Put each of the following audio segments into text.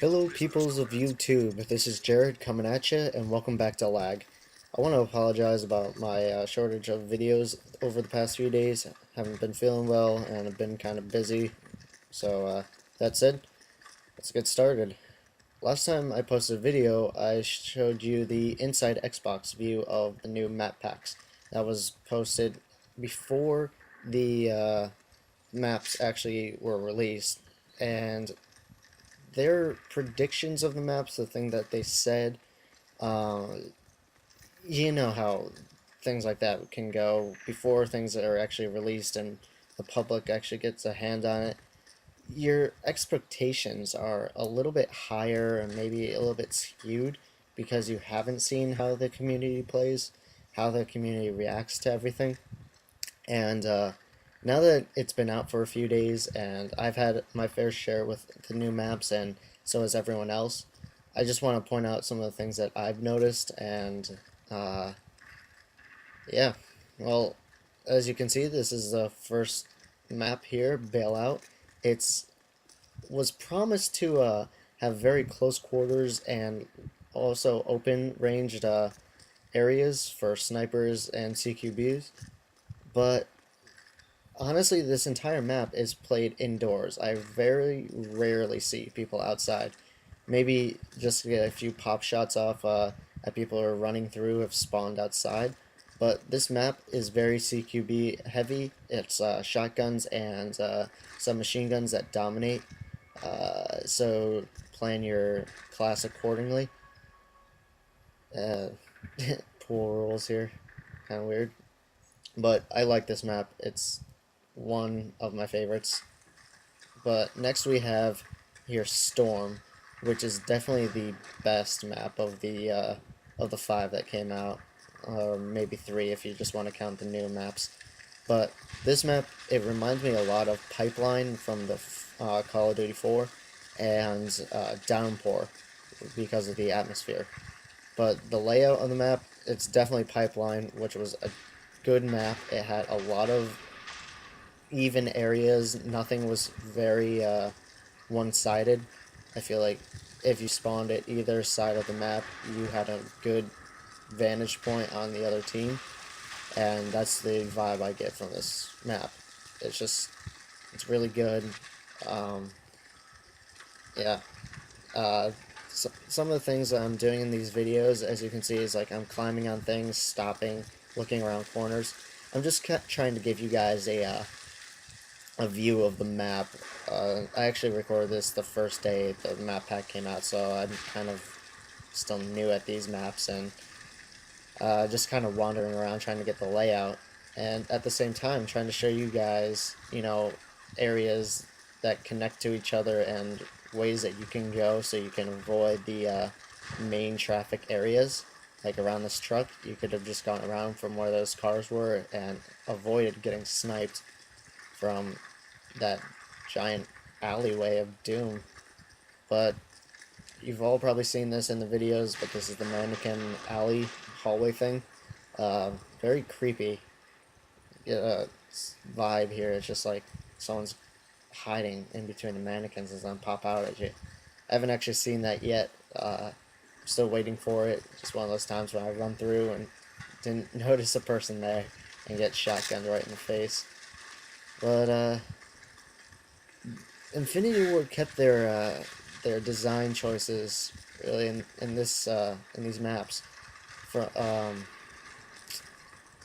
Hello peoples of YouTube, this is Jared coming at you, and welcome back to Lag. I want to apologize about my shortage of videos over the past few days. Haven't been feeling well, and I've been kind of busy. So that said, let's get started. Last time I posted a video, I showed you the inside Xbox view of the new map packs. That was posted before the maps actually were released, and their predictions of the maps, the thing that they said, uh, you know how things like that can go before things are actually released and the public actually gets a hand on it. Your expectations are a little bit higher and maybe a little bit skewed because you haven't seen how the community plays, how the community reacts to everything. And now that it's been out for a few days and I've had my fair share with the new maps and so has everyone else, I just want to point out some of the things that I've noticed and uh, yeah. Well, as you can see, this is the first map here, Bailout. It's was promised to have very close quarters and also open ranged areas for snipers and CQBs, but honestly, this entire map is played indoors. I very rarely see people outside. Maybe just to get a few pop shots off at people who are running through have spawned outside. But this map is very CQB heavy. It's shotguns and some machine guns that dominate. So plan your class accordingly. Uh, Poor rules here, kind of weird. But I like this map. It's one of my favorites. But next we have here Storm, which is definitely the best map of the five that came out, or maybe three if you just want to count the new maps. But this map, it reminds me a lot of Pipeline from the Call of Duty 4 and Downpour because of the atmosphere. But the layout of the map, it's definitely Pipeline, which was a good map. It had a lot of even areas. Nothing was very one-sided. I feel like if you spawned at either side of the map, you had a good vantage point on the other team, and that's the vibe I get from this map. It's just, it's really good. Um, yeah. Some of the things that I'm doing in these videos, as you can see, is like I'm climbing on things, stopping, looking around corners. I'm just trying to give you guys a view of the map. I actually recorded this the first day the map pack came out, so I'm kind of still new at these maps and just kind of wandering around trying to get the layout, and at the same time trying to show you guys, areas that connect to each other and ways that you can go so you can avoid the main traffic areas. Like around this truck, you could have just gone around from where those cars were and avoided getting sniped from that giant alleyway of doom. But you've all probably seen this in the videos, but this is the mannequin alley hallway thing. Very creepy vibe here. It's just like someone's hiding in between the mannequins and then pop out at you. I haven't actually seen that yet. I'm still waiting for it. Just one of those times when I run through and didn't notice a person there and get shotgunned right in the face. But Infinity Ward kept their design choices really in this in these maps for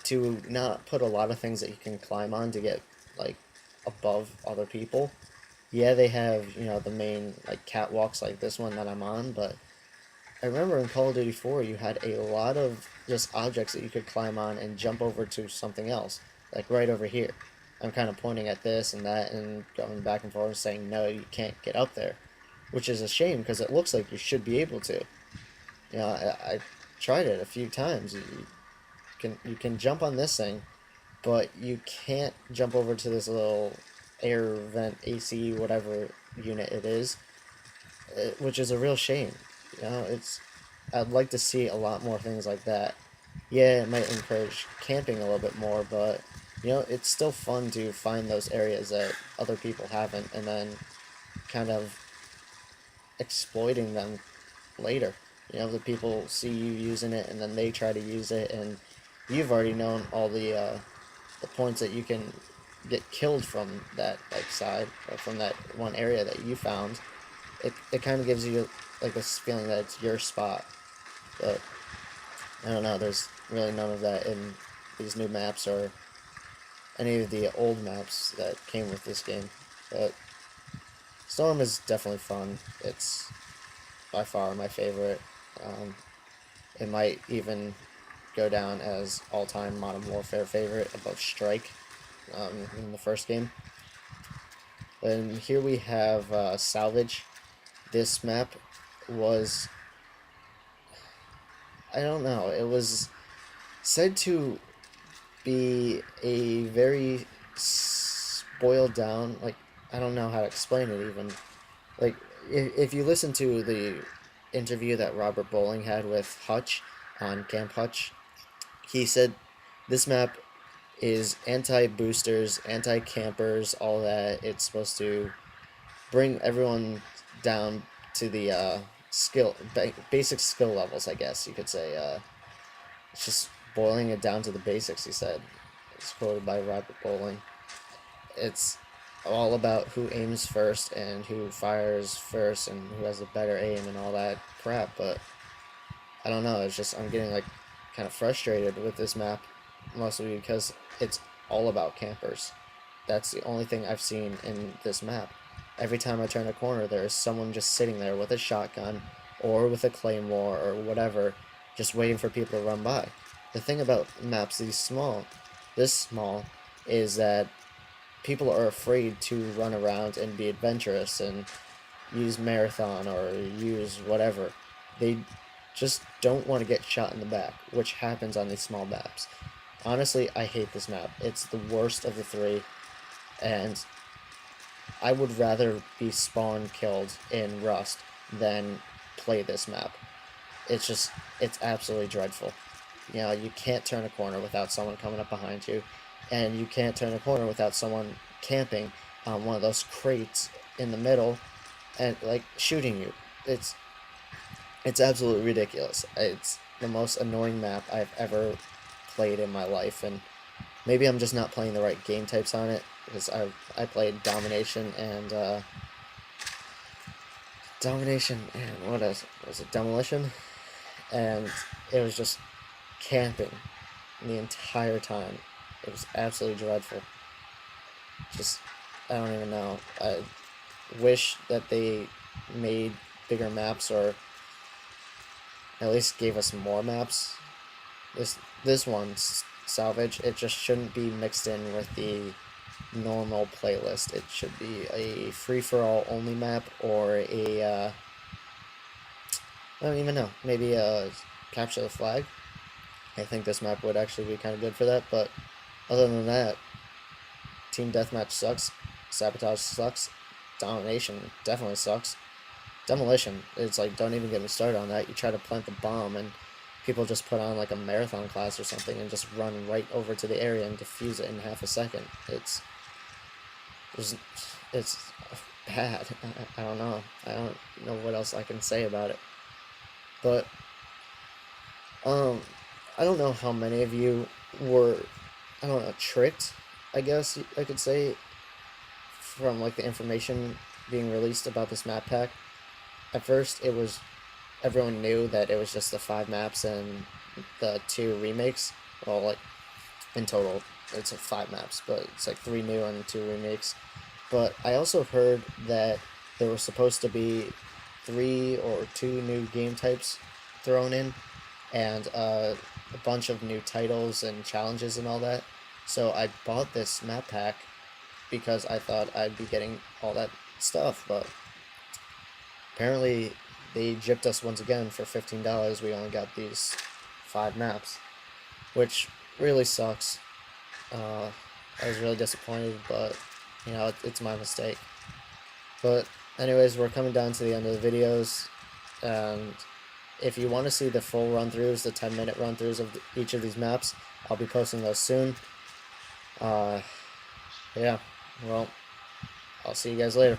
to not put a lot of things that you can climb on to get like above other people. Yeah, they have, the main like catwalks like this one that I'm on, but I remember in Call of Duty 4 you had a lot of just objects that you could climb on and jump over to something else, like right over here. I'm kind of pointing at this and that and going back and forth saying, no, you can't get up there, which is a shame because it looks like you should be able to. I tried it a few times. You can jump on this thing, but you can't jump over to this little air vent AC whatever unit it is, which is a real shame. It's I'd like to see a lot more things like that. Yeah, it might encourage camping a little bit more, but it's still fun to find those areas that other people haven't, and then kind of exploiting them later. You know, the people see you using it, and then they try to use it, and you've already known all the points that you can get killed from that like side or from that one area that you found. It kind of gives you like this feeling that it's your spot, but I don't know. There's really none of that in these new maps or any of the old maps that came with this game. But Storm is definitely fun. It's by far my favorite. Um, it might even go down as all-time Modern Warfare favorite above Strike in the first game. And here we have Salvage. This map was, I don't know, it was said to be a very spoiled down, like, I don't know how to explain it even. Like, if you listen to the interview that Robert Bowling had with Hutch on Camp Hutch, he said this map is anti-boosters, anti-campers, all that. It's supposed to bring everyone down to the basic skill levels, I guess you could say. It's just boiling it down to the basics, he said. It's quoted by Robert Bowling. It's all about who aims first and who fires first and who has a better aim and all that crap, but I don't know, it's just I'm getting like kind of frustrated with this map, mostly because it's all about campers. That's the only thing I've seen in this map. Every time I turn a corner, there's someone just sitting there with a shotgun or with a claymore or whatever, just waiting for people to run by. The thing about maps this small, is that people are afraid to run around and be adventurous and use marathon or use whatever. They just don't want to get shot in the back, which happens on these small maps. Honestly, I hate this map. It's the worst of the three, and I would rather be spawn killed in Rust than play this map. It's absolutely dreadful. You know, you can't turn a corner without someone coming up behind you, and you can't turn a corner without someone camping on one of those crates in the middle and like shooting you. It's absolutely ridiculous. It's the most annoying map I've ever played in my life, and maybe I'm just not playing the right game types on it, because I played Domination and what else was it, Demolition, and it was just camping the entire time. It was absolutely dreadful. Just, I don't even know. I wish that they made bigger maps, or at least gave us more maps. This one's Salvage, it just shouldn't be mixed in with the normal playlist. It should be a free-for-all only map, or I don't even know, maybe a Capture the Flag. I think this map would actually be kind of good for that, but other than that, Team Deathmatch sucks, Sabotage sucks, Domination definitely sucks. Demolition, it's like, don't even get me started on that. You try to plant the bomb and people just put on like a marathon class or something and just run right over to the area and defuse it in half a second. It's bad. I don't know. I don't know what else I can say about it. But I don't know how many of you were, I don't know, tricked, I guess I could say, from like the information being released about this map pack. At first, everyone knew that it was just the 5 maps and the 2 remakes. Well, like, in total, it's 5 maps, but it's like 3 new and 2 remakes. But I also heard that there were supposed to be 3 or 2 new game types thrown in, and a bunch of new titles and challenges and all that. So I bought this map pack because I thought I'd be getting all that stuff, but apparently they gypped us once again. For $15, we only got these 5 maps, which really sucks. I was really disappointed, but, you know, it's my mistake. But anyways, we're coming down to the end of the videos, and if you want to see the full run-throughs, the 10-minute run-throughs of each of these maps, I'll be posting those soon. Yeah, well, I'll see you guys later.